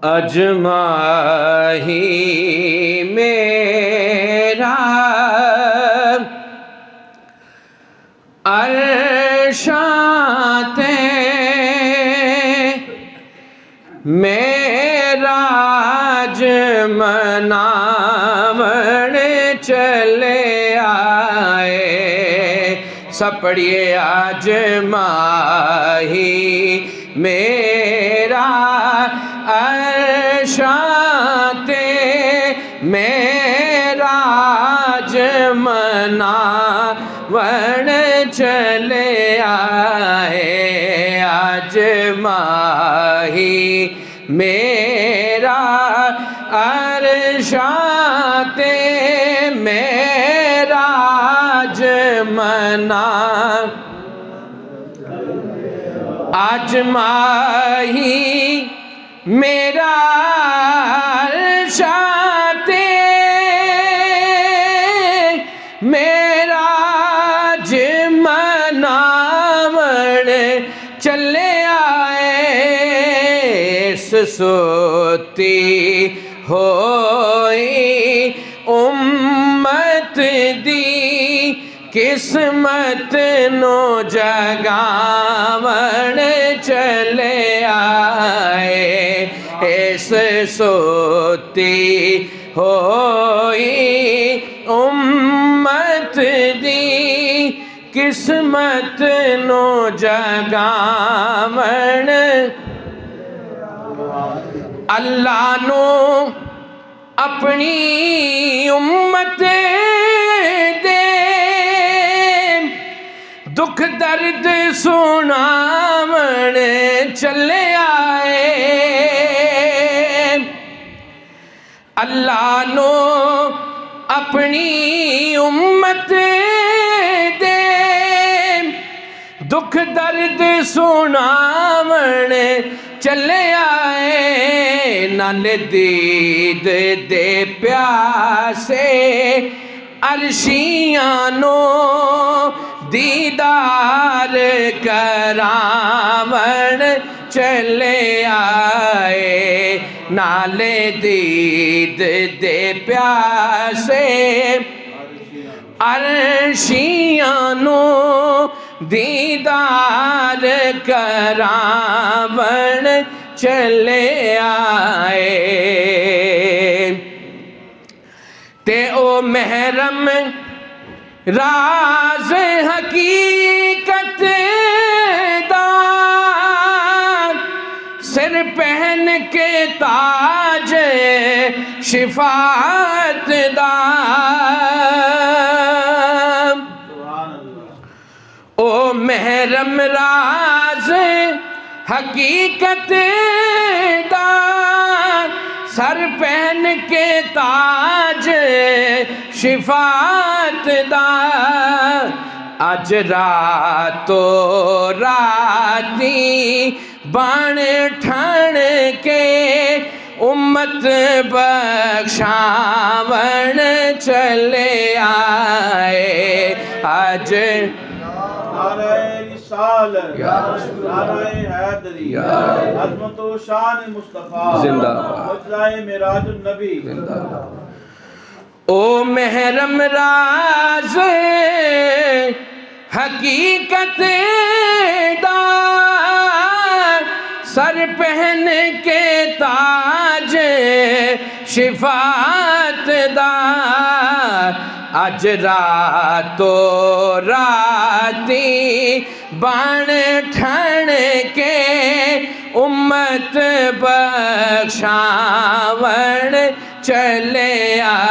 اجماہی میرا عرشاں معراج مناون چلے آئے، سب پڑھیے آج ماہی میرا عرشاں معراج مناون چلے آئے، آج ماہی میرا عرشاں معراج آج ماہی میرا عرشاں معراج مناون چلے آئے، سوتی ہوئی امت دی قسمت نو جگاون چلے آئے، اس سوتی ہوئی امت دی قسمت نو جگاون، اللہ نو اپنی امت دے دکھ درد سناون چلے آئے، اللہ نو اپنی امت دے دکھ درد سناون چلے آئے، نال دید دے پیاسے عرشیاں نو دیدار کراون چلے آئے، نال دید دے پیاسے عرشیاں نو دیدار کراون چلے آئے، تے او محرم راز حقیقت دار سر پہن کے تاج شفاعت دار، او محرم راز حقیقت دار سر پہن کے تاج شفاعت دار، اج راتو راتی بن ٹھن کے امت بخشاون چلے آئے، اج نعرہ رسالت، نعرہ حیدری، عظمت و شان مصطفیٰ، زندہ مجلہ معراج النبی، او محرم راز حقیقت دار سر پہن کے تاج شفاعت دار، اج راتو راتی بن ٹھن کے امت بخشاون چلے آئے۔